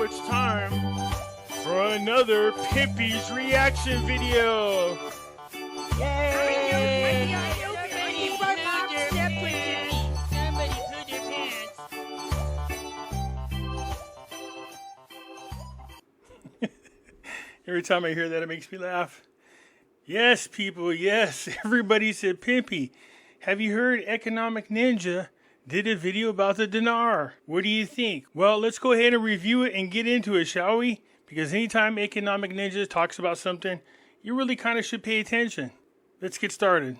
it's time for another Pimpy's reaction video. Yay! Every time I hear that, it makes me laugh. Yes, people, yes. Everybody said, Pimpy, have you heard Economic Ninja did a video about the dinar? What do you think? Well, let's go ahead and review it and get into it, shall we? Because anytime Economic Ninja talks about something, you really kind of should pay attention. Let's get started.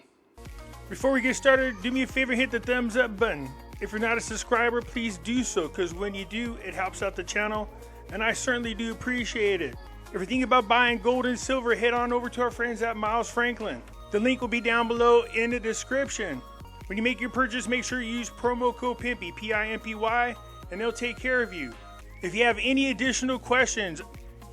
Before we get started, do me a favor, hit the thumbs up button. If you're not a subscriber, please do so, because when you do, it helps out the channel, and I certainly do appreciate it. If you're thinking about buying gold and silver, head on over to our friends at Miles Franklin. The link will be down below in the description. When you make your purchase, make sure you use promo code Pimpy, P-I-M-P-Y, and they'll take care of you. If you have any additional questions,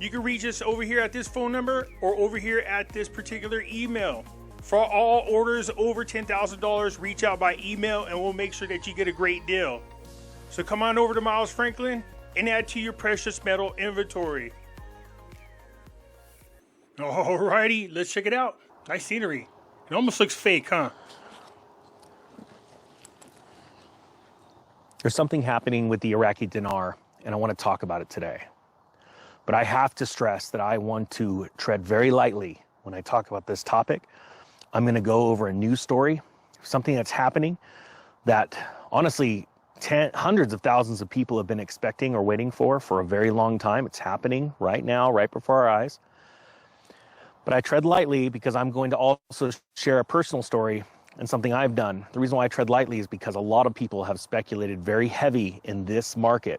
you can reach us over here at this phone number or over here at this particular email. For all orders over $10,000, reach out by email and we'll make sure that you get a great deal. So come on over to Miles Franklin and add to your precious metal inventory. Alrighty, let's check it out. Nice scenery. It almost looks fake, huh? There's something happening with the Iraqi dinar, and I want to talk about it today. But I have to stress that I want to tread very lightly when I talk about this topic. I'm going to go over a news story, something that's happening that honestly hundreds of thousands of people have been expecting or waiting for a very long time. It's happening right now, right before our eyes. But I tread lightly because I'm going to also share a personal story and something I've done. The reason why I tread lightly is because a lot of people have speculated very heavy in this market,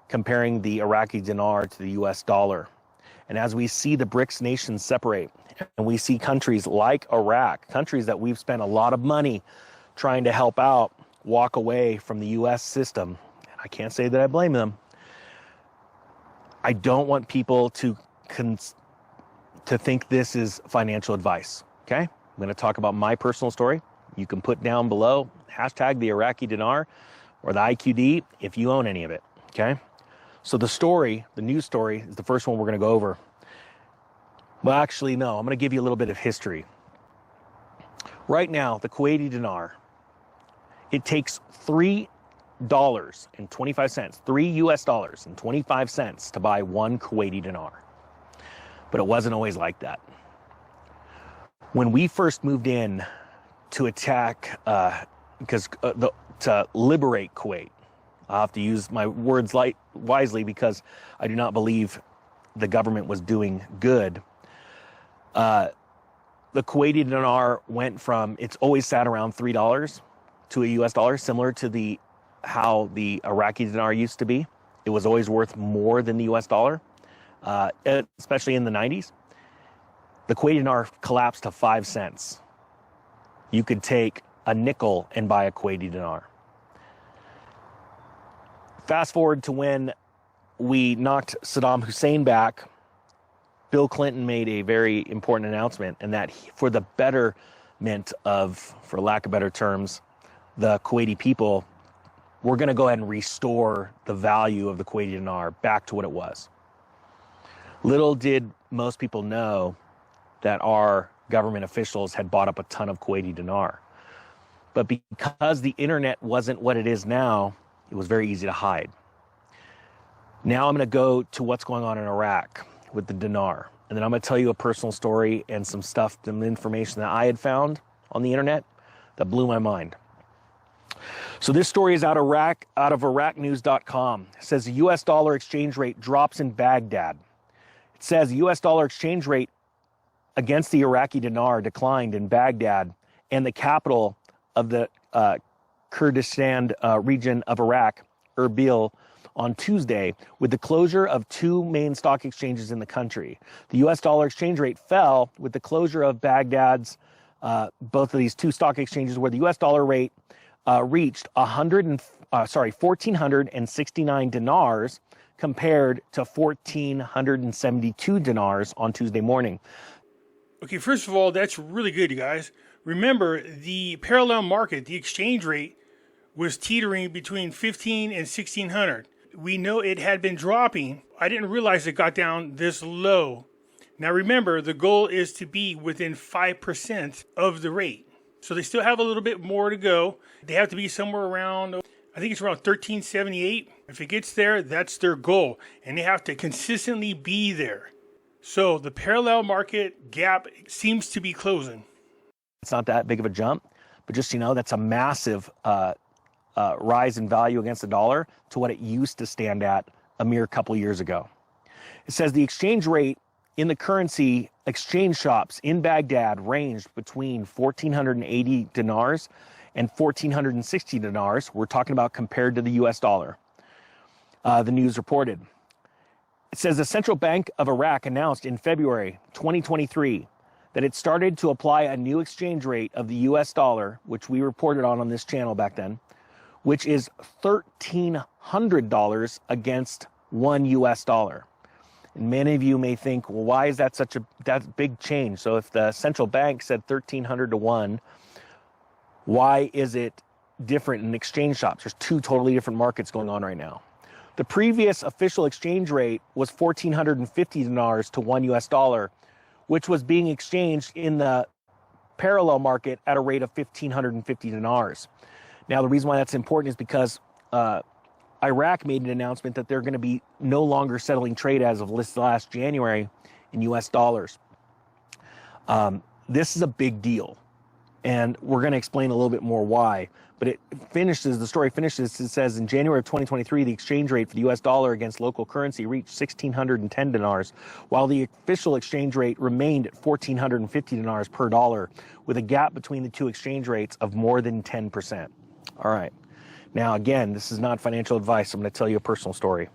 comparing the Iraqi dinar to the US dollar. And as we see the BRICS nations separate, and we see countries like Iraq, countries that we've spent a lot of money trying to help out, walk away from the US system, and I can't say that I blame them. I don't want people to think this is financial advice, okay? I'm going to talk about my personal story. You can put down below hashtag the Iraqi dinar or the IQD if you own any of it, okay? So the story, the news story, is the first one we're going to go over. Well, actually, no, I'm going to give you a little bit of history. Right now, the Kuwaiti dinar, it takes $3.25, $3 to buy one Kuwaiti dinar. But it wasn't always like that. When we first moved in to attack, to liberate Kuwait, I have to use my words wisely because I do not believe the government was doing good. The Kuwaiti dinar went from, it's always sat around $3 to a US dollar, similar to how the Iraqi dinar used to be. It was always worth more than the US dollar, especially in the 90s. The Kuwaiti dinar collapsed to 5 cents. You could take a nickel and buy a Kuwaiti dinar. Fast forward to when we knocked Saddam Hussein back, Bill Clinton made a very important announcement, and that for the betterment of, for lack of better terms, the Kuwaiti people, we're going to go ahead and restore the value of the Kuwaiti dinar back to what it was. Little did most people know that our government officials had bought up a ton of Kuwaiti dinar. But because the internet wasn't what it is now, it was very easy to hide. Now I'm going to go to what's going on in Iraq with the dinar. And then I'm going to tell you a personal story and some information that I had found on the internet that blew my mind. So this story is out of IraqNews.com. It says the US dollar exchange rate drops in Baghdad. It says the US dollar exchange rate against the Iraqi dinar declined in Baghdad, and the capital of the Kurdistan region of Iraq, Erbil, on Tuesday, with the closure of two main stock exchanges in the country. The US dollar exchange rate fell with the closure of Baghdad's, both of these two stock exchanges, where the US dollar rate reached 1,469 dinars compared to 1,472 dinars on Tuesday morning. Okay, first of all, that's really good, you guys. Remember, the parallel market, the exchange rate, was teetering between 15 and 1,600. we know it had been dropping. I didn't realize it got down this low. Now remember, the goal is to be within 5% of the rate. So they still have a little bit more to go. They have to be somewhere around, I think it's around 1378. If it gets there, that's their goal. And they have to consistently be there. So the parallel market gap seems to be closing. It's not that big of a jump, but just, that's a massive rise in value against the dollar to what it used to stand at a mere couple years ago. It says the exchange rate in the currency exchange shops in Baghdad ranged between 1,480 dinars and 1,460 dinars. We're talking about compared to the US dollar. The news reported. It says the Central Bank of Iraq announced in February 2023 that it started to apply a new exchange rate of the US dollar, which we reported on this channel back then, which is $1,300 against one US dollar. And many of you may think, well, why is that such a big change? So if the central bank said 1,300 to 1, why is it different in exchange shops? There's two totally different markets going on right now. The previous official exchange rate was 1,450 dinars to one US dollar, which was being exchanged in the parallel market at a rate of 1,550 dinars. Now, the reason why that's important is because Iraq made an announcement that they're going to be no longer settling trade as of last January in US dollars. This is a big deal, and we're going to explain a little bit more why. But the story finishes, it says in January of 2023, the exchange rate for the US dollar against local currency reached 1,610 dinars, while the official exchange rate remained at 1,450 dinars per dollar, with a gap between the two exchange rates of more than 10%. All right. Now, again, this is not financial advice. I'm going to tell you a personal story.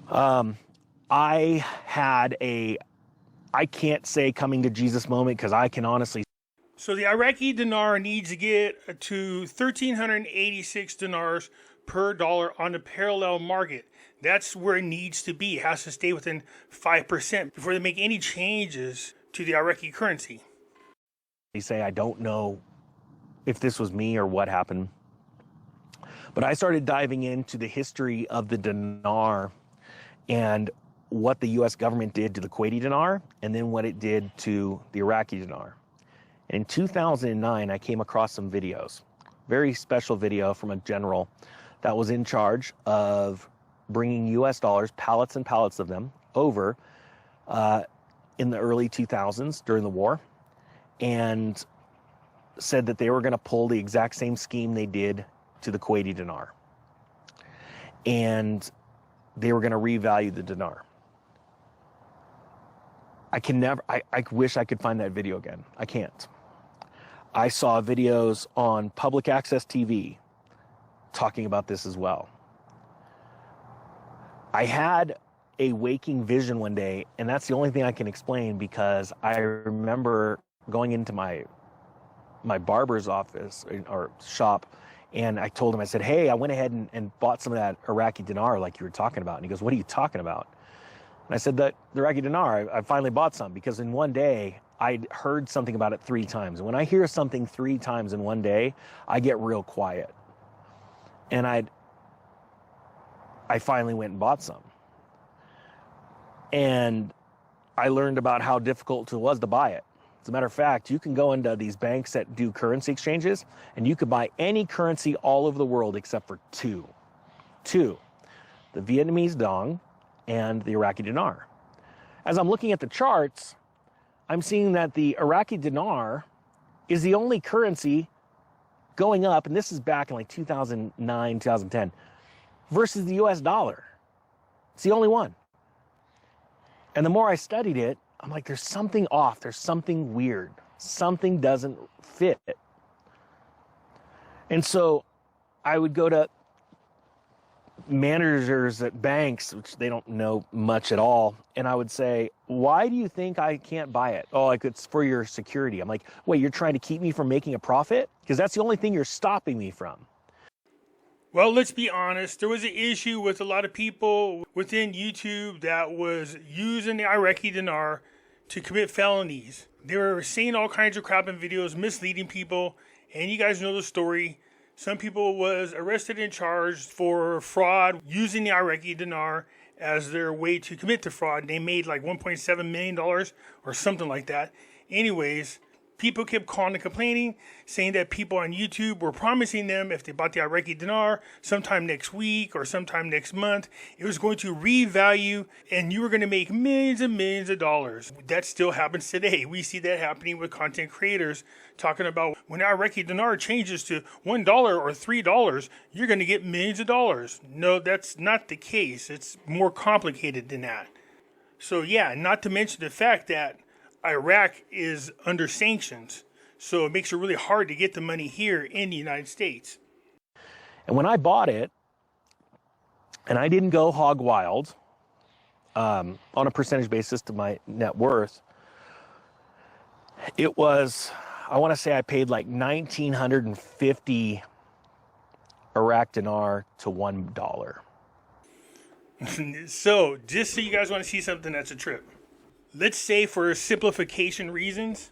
I had I can't say coming to Jesus moment because I can honestly. So the Iraqi dinar needs to get to 1,386 dinars per dollar on the parallel market. That's where it needs to be. It has to stay within 5% before they make any changes to the Iraqi currency. They say, I don't know if this was me or what happened. But I started diving into the history of the dinar and what the U.S. government did to the Kuwaiti dinar and then what it did to the Iraqi dinar. And in 2009, I came across some videos, very special video from a general that was in charge of bringing U.S. dollars, pallets and pallets of them, over in the early 2000s during the war, and said that they were going to pull the exact same scheme they did to the Kuwaiti dinar. And they were going to revalue the dinar. I wish I could find that video again. I can't. I saw videos on public access TV talking about this as well. I had a waking vision one day, and that's the only thing I can explain because I remember going into my barber's office or shop, and I told him, I said, hey, I went ahead and bought some of that Iraqi dinar like you were talking about. And he goes, what are you talking about? And I said, the Iraqi dinar, I finally bought some because in one day I'd heard something about it 3 times. And when I hear something 3 times in one day, I get real quiet. And I finally went and bought some. And I learned about how difficult it was to buy it. As a matter of fact, you can go into these banks that do currency exchanges, and you could buy any currency all over the world except for two. The Vietnamese dong and the Iraqi dinar. As I'm looking at the charts, I'm seeing that the Iraqi dinar is the only currency going up, and this is back in like 2009, 2010, versus the US dollar. It's the only one. And the more I studied it, I'm like, there's something off. There's something weird. Something doesn't fit. And so I would go to managers at banks, which they don't know much at all. And I would say, why do you think I can't buy it? Oh, like it's for your security. I'm like, wait, you're trying to keep me from making a profit? Because that's the only thing you're stopping me from. Well, let's be honest. There was an issue with a lot of people within YouTube that was using the Iraqi dinar to commit felonies. They were saying all kinds of crap in videos, misleading people. And you guys know the story. Some people was arrested and charged for fraud using the Iraqi dinar as their way to commit the fraud. And they made like $1.7 million or something like that. Anyways, people kept calling and complaining, saying that people on YouTube were promising them if they bought the Iraqi dinar sometime next week or sometime next month, it was going to revalue and you were going to make millions and millions of dollars. That still happens today. We see that happening with content creators talking about when our Iraqi dinar changes to $1 or $3, you're going to get millions of dollars. No, that's not the case. It's more complicated than that. So yeah, not to mention the fact that Iraq is under sanctions, so it makes it really hard to get the money here in the United States. And when I bought it, and I didn't go hog wild on a percentage basis to my net worth, it was, I want to say I paid like 1,950 Iraq dinar to $1. So, just so you guys want to see something that's a trip. Let's say for simplification reasons,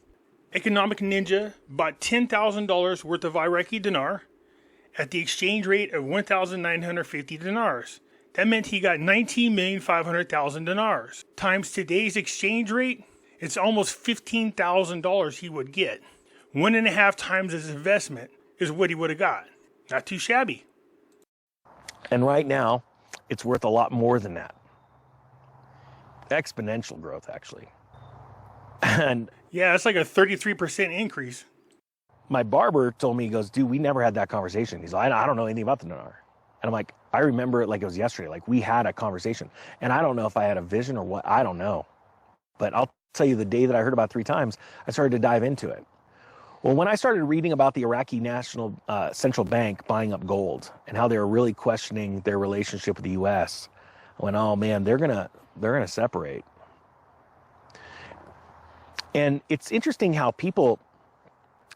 Economic Ninja bought $10,000 worth of Iraqi dinar at the exchange rate of 1,950 dinars. That meant he got 19,500,000 dinars. Times today's exchange rate, it's almost $15,000 he would get. 1.5 times his investment is what he would have got. Not too shabby. And right now, it's worth a lot more than that. Exponential growth, actually. And yeah, it's like a 33% increase. My barber told me, he goes, dude, we never had that conversation. He's like, I don't know anything about the dinar. And I'm like, I remember it like it was yesterday. Like we had a conversation. And I don't know if I had a vision or what, I don't know. But I'll tell you, the day that I heard about it 3 times, I started to dive into it. Well, when I started reading about the Iraqi National Central Bank buying up gold and how they were really questioning their relationship with the U.S., I went, oh man, they're gonna separate. And it's interesting how people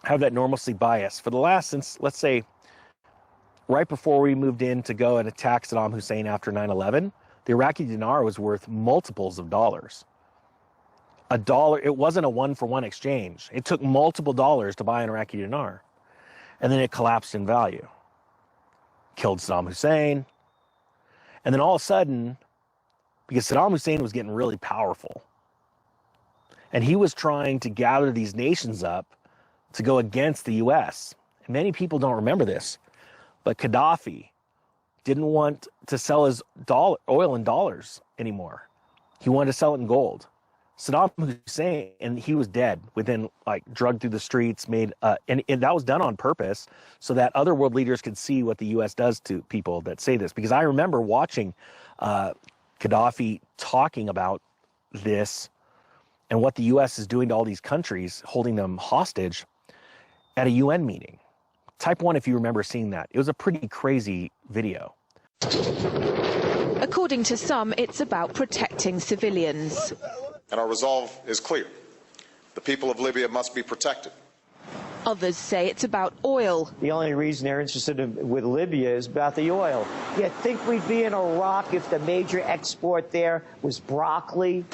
have that normalcy bias. For the last, since, let's say, right before we moved in to go and attack Saddam Hussein after 9/11, the Iraqi dinar was worth multiples of dollars. $1, it wasn't a 1-for-1 exchange. It took multiple dollars to buy an Iraqi dinar. And then it collapsed in value. Killed Saddam Hussein. And then all of a sudden, because Saddam Hussein was getting really powerful, and he was trying to gather these nations up to go against the U.S. And many people don't remember this, but Gaddafi didn't want to sell his oil in dollars anymore. He wanted to sell it in gold. Saddam Hussein, and he was dead within, like, drugged through the streets, made, and that was done on purpose so that other world leaders could see what the U.S. does to people that say this. Because I remember watching Gaddafi talking about this and what the U.S. is doing to all these countries, holding them hostage at a UN meeting. Type 1 if you remember seeing that. It was a pretty crazy video. According to some, it's about protecting civilians. And our resolve is clear. The people of Libya must be protected. Others say it's about oil. The only reason they're interested with Libya is about the oil. You think we'd be in Iraq if the major export there was broccoli?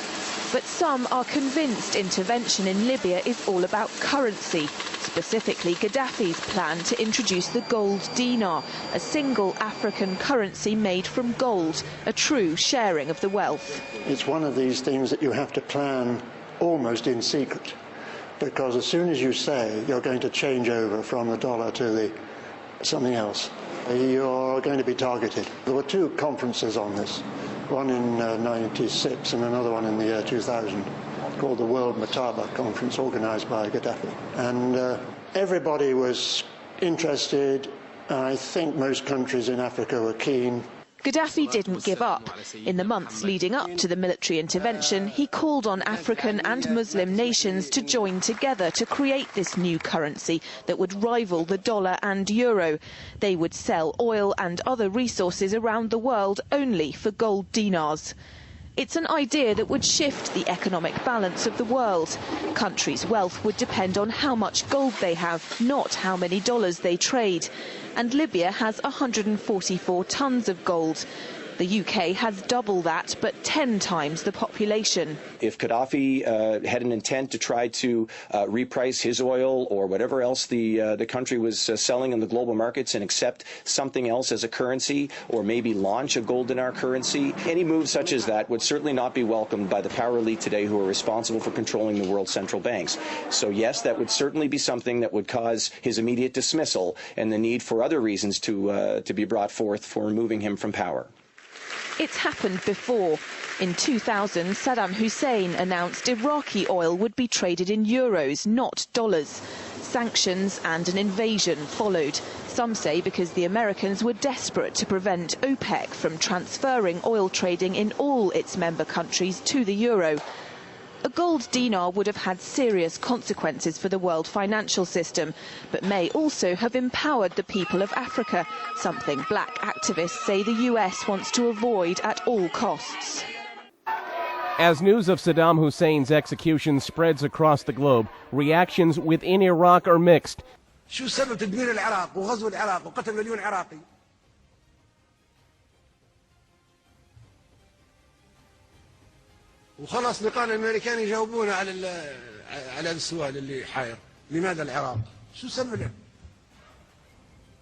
But some are convinced intervention in Libya is all about currency, specifically Gaddafi's plan to introduce the gold dinar, a single African currency made from gold, a true sharing of the wealth. It's one of these things that you have to plan almost in secret, because as soon as you say you're going to change over from the dollar to something else, you're going to be targeted. There were 2 conferences on this, one in 96 and another one in the year 2000, called the World Mataba Conference, organized by Gaddafi. And everybody was interested. I think most countries in Africa were keen. Gaddafi didn't give up. In the months leading up to the military intervention, he called on African and Muslim nations to join together to create this new currency that would rival the dollar and euro. They would sell oil and other resources around the world only for gold dinars. It's an idea that would shift the economic balance of the world. Countries' wealth would depend on how much gold they have, not how many dollars they trade. And Libya has 144 tons of gold. The UK has double that, but 10 times the population. If Gaddafi had an intent to try to reprice his oil or whatever else the country was selling in the global markets and accept something else as a currency, or maybe launch a gold dinar currency, any move such as that would certainly not be welcomed by the power elite today who are responsible for controlling the world's central banks. So yes, that would certainly be something that would cause his immediate dismissal and the need for other reasons to be brought forth for removing him from power. It's happened before. In 2000, Saddam Hussein announced Iraqi oil would be traded in euros, not dollars. Sanctions and an invasion followed. Some say because the Americans were desperate to prevent OPEC from transferring oil trading in all its member countries to the euro. A gold dinar would have had serious consequences for the world financial system, but may also have empowered the people of Africa, something black activists say the US wants to avoid at all costs. As news of Saddam Hussein's execution spreads across the globe, reactions within Iraq are mixed. شو سبب تدمير العراق وغزو العراق وقتل مليون عراقي؟ وخلاص لقانا الامريكان يجاوبونا على السؤال اللي حاير، لماذا العراق؟ شو سبب؟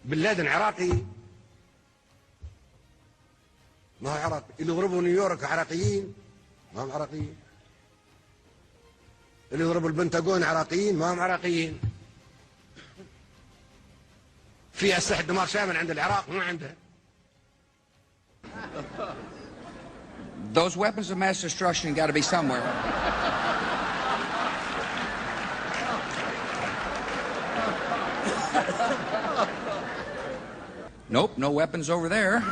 بن لادن عراقي؟ ما هو عراقي، اللي ضربوا نيويورك عراقيين؟ ما هم عراقيين. اللي ضربوا البنتاغون عراقيين؟ ما هم عراقيين. في أسلحة دمار شامل عند العراق ما عندها. Those weapons of mass destruction got to be somewhere. Nope, no weapons over there.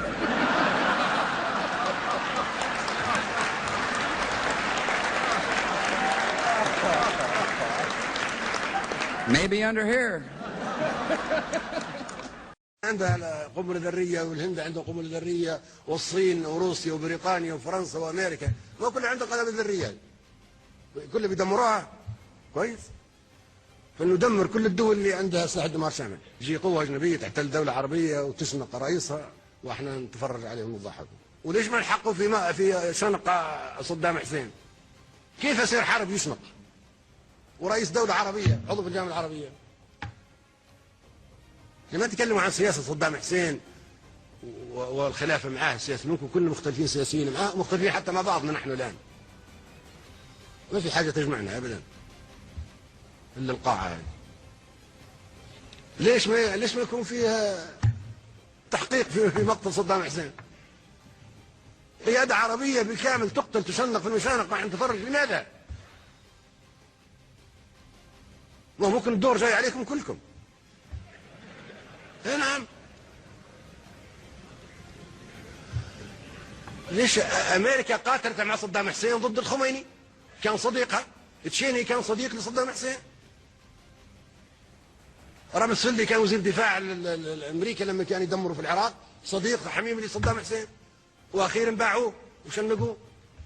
Maybe under here. عندها قنبلة ذرية، والهند عندها قنبلة ذرية، والصين وروسيا وبريطانيا وفرنسا وامريكا، ما كل عندهم قنابل ذرية. كله بيدمروها كويس. فندمر كل الدول اللي عندها سلاح دمار شامل. تجي قوة أجنبية تحتل دولة عربية وتشنق رئيسها واحنا نتفرج عليهم ونضحك. وليش ما نحقوا في شنق صدام حسين؟ كيف يصير حرب يشنق؟ ورئيس دولة عربية عضو في الجامعة العربية. لما تكلموا عن سياسة صدام حسين والخلافة معاه السياسة، ممكن كلنا مختلفين سياسيين معاه، مختلفين حتى مع بعضنا نحن الآن. ما في حاجة تجمعنا أبدا إلا القاعة هذه. ليش ما يكون فيها تحقيق في مقتل صدام حسين؟ قيادة عربية بالكامل تقتل تشنق في المشانق، ما نتفرج. لماذا؟ وممكن الدور جاي عليكم كلكم. نعم. ليش امريكا قاتلت مع صدام حسين ضد الخميني؟ كان صديقها. تشيني كان صديق لصدام حسين. رامز سلدي كان وزير دفاع الامريكا لما كان يدمروا في العراق، صديق حميم لصدام حسين. واخيرا باعوه وشنقوه.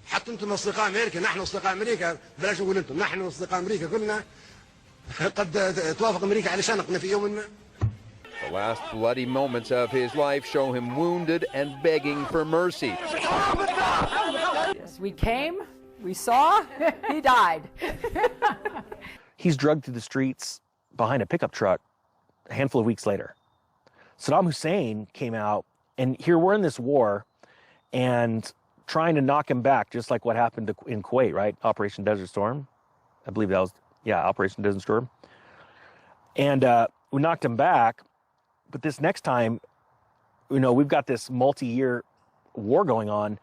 حتى انتم اصدقاء امريكا، نحن اصدقاء امريكا، بلاش نقول انتم، نحن اصدقاء امريكا كلنا قد توافق امريكا على شنقنا في يوم ما. The last bloody moments of his life show him wounded and begging for mercy. Yes, we came, we saw, he died. He's drugged through the streets behind a pickup truck a handful of weeks later. Saddam Hussein came out, and here we're in this war and trying to knock him back, just like what happened in Kuwait, right? Operation Desert Storm. I believe that was, yeah, Operation Desert Storm. And we knocked him back. But this next time, you know, we've got this multi-year war going on.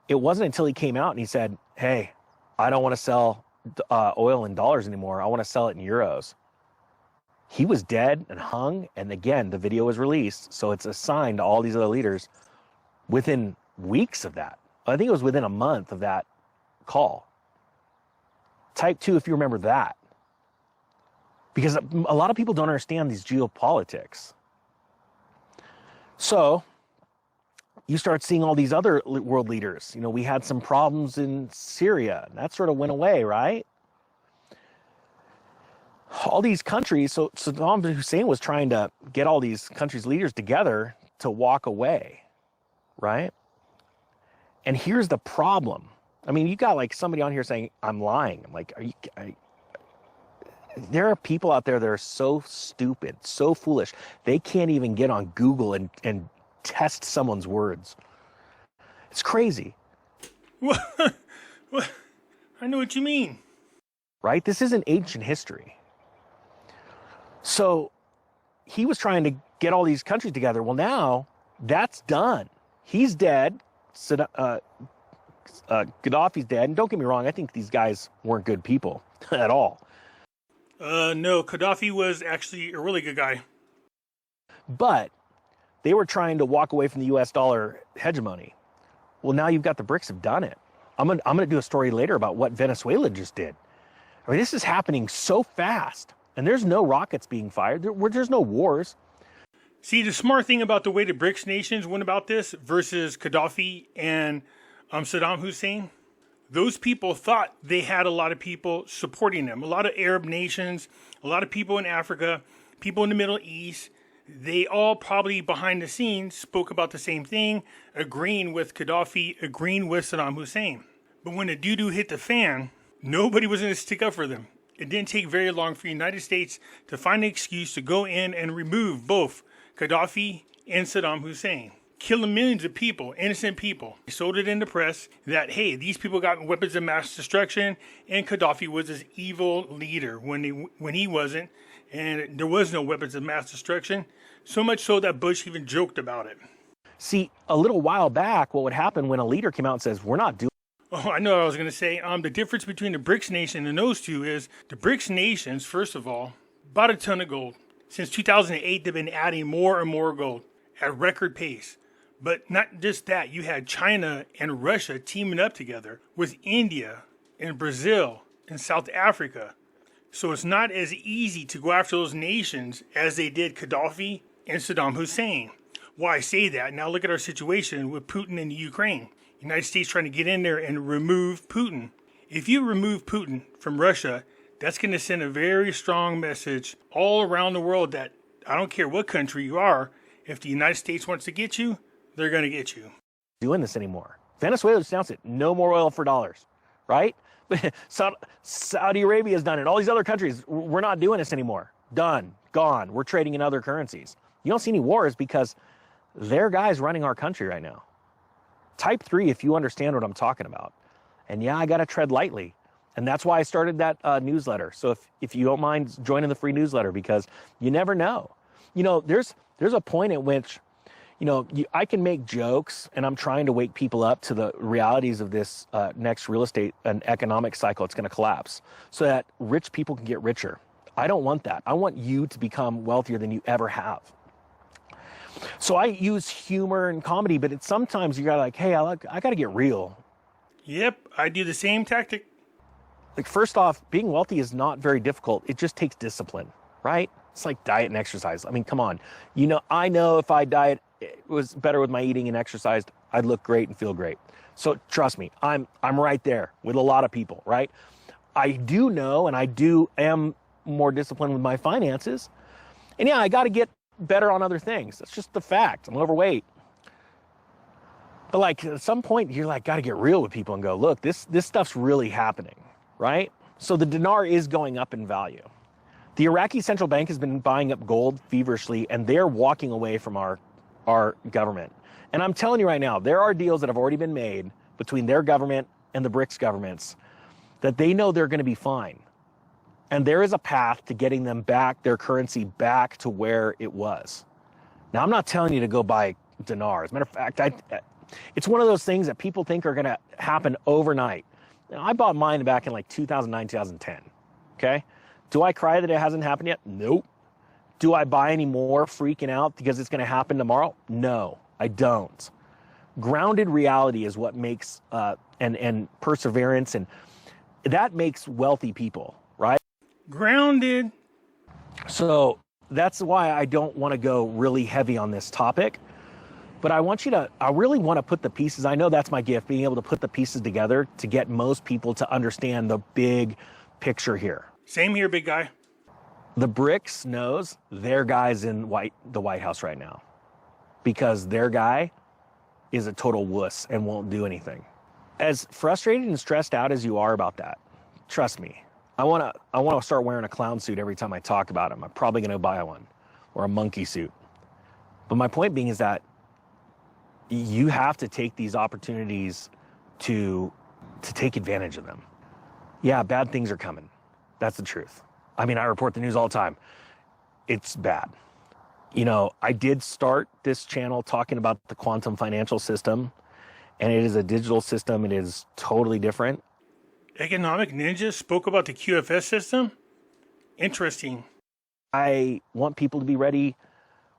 It wasn't until he came out and he said, hey, I don't want to sell oil in dollars anymore. I want to sell it in euros. He was dead and hung. And again, the video was released. So it's a sign to all these other leaders within weeks of that. I think it was within a month of that call. Type 2, if you remember that. Because a lot of people don't understand these geopolitics. So you start seeing all these other world leaders. You know, we had some problems in Syria, and that sort of went away, right? All these countries, so Saddam Hussein was trying to get all these countries' leaders together to walk away, right? And here's the problem. I mean, you got like somebody on here saying, I'm lying. I'm like, there are people out there that are so stupid, so foolish. They can't even get on Google and test someone's words. It's crazy. What? I know what you mean. Right? This isn't ancient history. So he was trying to get all these countries together. Well, now that's done. He's dead. Gaddafi's dead. And don't get me wrong, I think these guys weren't good people at all. No, Gaddafi was actually a really good guy. But they were trying to walk away from the US dollar hegemony. Well, now you've got the BRICS have done it. I'm gonna do a story later about what Venezuela just did. I mean, this is happening so fast, and there's no rockets being fired. There's no wars. See, the smart thing about the way the BRICS nations went about this versus Gaddafi and Saddam Hussein, those people thought they had a lot of people supporting them. A lot of Arab nations, a lot of people in Africa, people in the Middle East. They all probably behind the scenes spoke about the same thing, agreeing with Gaddafi, agreeing with Saddam Hussein. But when the doo-doo hit the fan, nobody was going to stick up for them. It didn't take very long for the United States to find an excuse to go in and remove both Gaddafi and Saddam Hussein, killing millions of people, innocent people. They sold it in the press that, hey, these people got weapons of mass destruction, and Gaddafi was this evil leader when he wasn't, and there was no weapons of mass destruction. So much so that Bush even joked about it. See, a little while back, what would happen when a leader came out and says, we're not doing. Oh, I know what I was going to say. The difference between the BRICS nation and those two is the BRICS nations, first of all, bought a ton of gold. Since 2008, they've been adding more and more gold at record pace. But not just that, you had China and Russia teaming up together with India and Brazil and South Africa. So it's not as easy to go after those nations as they did Gaddafi and Saddam Hussein. Why I say that, now look at our situation with Putin in the Ukraine. United States trying to get in there and remove Putin. If you remove Putin from Russia, that's going to send a very strong message all around the world that I don't care what country you are, if the United States wants to get you, they're going to get you. Doing this anymore. Venezuela just announced it. No more oil for dollars, right? Saudi Arabia has done it. All these other countries, we're not doing this anymore. Done, gone. We're trading in other currencies. You don't see any wars because they're guys running our country right now. Type 3 if you understand what I'm talking about. And yeah, I got to tread lightly. And that's why I started that newsletter. So if you don't mind joining the free newsletter, because you never know. You know, there's a point at which, you know, I can make jokes, and I'm trying to wake people up to the realities of this next real estate and economic cycle. It's going to collapse so that rich people can get richer. I don't want that. I want you to become wealthier than you ever have. So I use humor and comedy, but sometimes you got like, hey, I got to get real. Yep, I do the same tactic. Like, first off, being wealthy is not very difficult. It just takes discipline, right? It's like diet and exercise. I mean, come on. You know, I know if I diet it was better with my eating and exercised, I'd look great and feel great. So trust me, I'm right there with a lot of people, right? I do know, and am more disciplined with my finances. And yeah, I got to get better on other things. That's just the fact. I'm overweight. But like at some point you're like, got to get real with people and go, look, this stuff's really happening, right? So the dinar is going up in value. The Iraqi central bank has been buying up gold feverishly, and they're walking away from our government. And I'm telling you right now, there are deals that have already been made between their government and the BRICS governments that they know they're going to be fine. And there is a path to getting them back, their currency back to where it was. Now, I'm not telling you to go buy dinar. As a matter of fact, it's one of those things that people think are going to happen overnight. Now, I bought mine back in like 2009, 2010. Okay? Do I cry that it hasn't happened yet? Nope. Do I buy any more freaking out because it's going to happen tomorrow? No, I don't. Grounded reality is what makes, and perseverance, and that makes wealthy people, right? Grounded. So that's why I don't want to go really heavy on this topic. But I really want to put the pieces, I know that's my gift, being able to put the pieces together to get most people to understand the big picture here. Same here, big guy. The BRICS knows their guy's in the White House right now because their guy is a total wuss and won't do anything. As frustrated and stressed out as you are about that, trust me, I want to start wearing a clown suit every time I talk about him. I'm probably going to buy one, or a monkey suit. But my point being is that you have to take these opportunities to take advantage of them. Yeah, bad things are coming. That's the truth. I mean, I report the news all the time. It's bad. You know, I did start this channel talking about the quantum financial system, and it is a digital system. It is totally different. Economic Ninja spoke about the QFS system? Interesting. I want people to be ready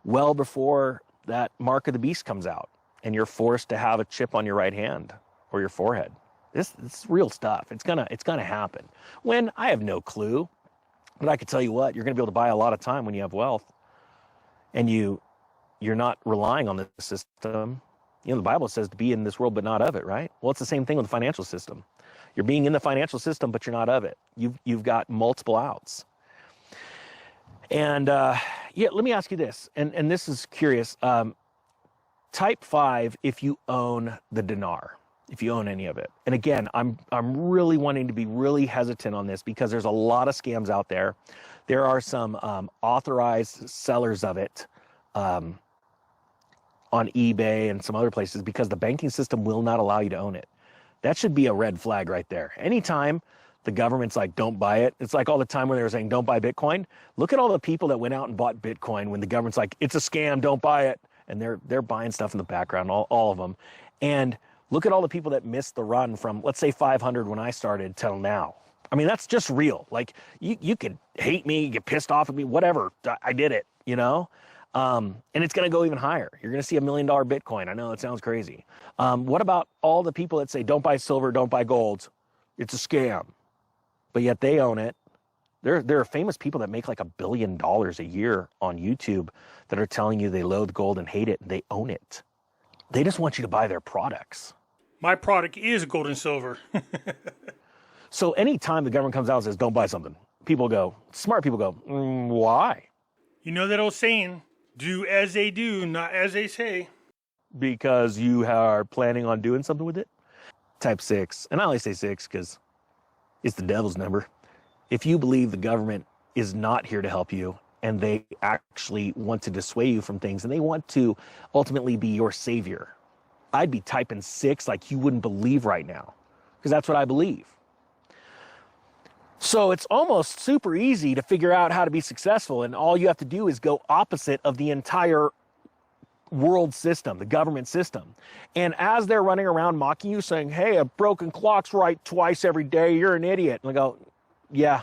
well before that mark of the beast comes out and you're forced to have a chip on your right hand or your forehead. This is real stuff. It's gonna happen. When I have no clue, but I can tell you what, you're gonna be able to buy a lot of time when you have wealth, and you're not relying on the system. You know, the Bible says to be in this world but not of it, right? Well, it's the same thing with the financial system. You're being in the financial system, but you're not of it. You've got multiple outs. And yeah, let me ask you this, and this is curious. Type 5 if you own the dinar, if you own any of it. And again, I'm really wanting to be really hesitant on this because there's a lot of scams out there. There are some authorized sellers of it on eBay and some other places because the banking system will not allow you to own it. That should be a red flag right there. Anytime the government's like, don't buy it. It's like all the time when they were saying, don't buy Bitcoin. Look at all the people that went out and bought Bitcoin when the government's like, it's a scam, don't buy it. And they're buying stuff in the background, all of them. And look at all the people that missed the run from, let's say 500 when I started till now. I mean, that's just real. Like you could hate me, get pissed off at me, whatever. I did it, you know? And it's going to go even higher. You're going to see $1 million Bitcoin. I know it sounds crazy. What about all the people that say, don't buy silver, don't buy gold? It's a scam. But yet they own it. There are famous people that make like $1 billion a year on YouTube that are telling you they loathe gold and hate it, and they own it. They just want you to buy their products. My product is gold and silver. So anytime the government comes out and says, don't buy something, smart people go, why? You know that old saying, do as they do, not as they say. Because you are planning on doing something with it? Type 6, and I only say 6 because it's the devil's number. If you believe the government is not here to help you and they actually want to dissuade you from things and they want to ultimately be your savior, I'd be typing 6 like you wouldn't believe right now, because that's what I believe. So it's almost super easy to figure out how to be successful, and all you have to do is go opposite of the entire world system, the government system. And as they're running around mocking you, saying, hey, a broken clock's right twice every day, you're an idiot. And I go, yeah,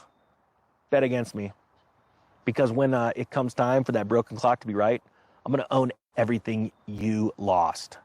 bet against me. Because when it comes time for that broken clock to be right, I'm going to own everything you lost.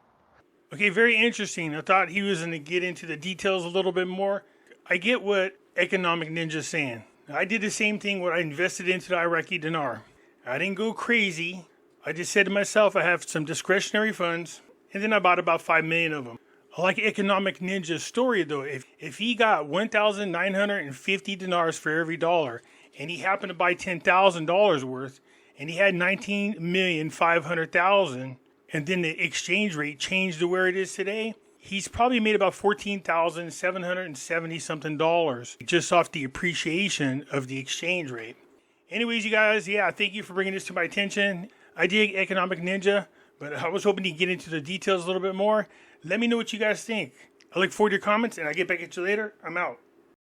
Okay, very interesting. I thought he was going to get into the details a little bit more. I get what Economic Ninja's saying. I did the same thing when I invested into the Iraqi Dinar. I didn't go crazy. I just said to myself, I have some discretionary funds, and then I bought about 5 million of them. I like Economic Ninja's story, though. If he got 1,950 dinars for every dollar, and he happened to buy $10,000 worth, and he had 19,500,000, and then the exchange rate changed to where it is today, he's probably made about $14,770 something just off the appreciation of the exchange rate. Anyways, you guys, yeah, thank you for bringing this to my attention. I dig Economic Ninja, but I was hoping to get into the details a little bit more. Let me know what you guys think. I look forward to your comments, and I'll get back at you later. I'm out.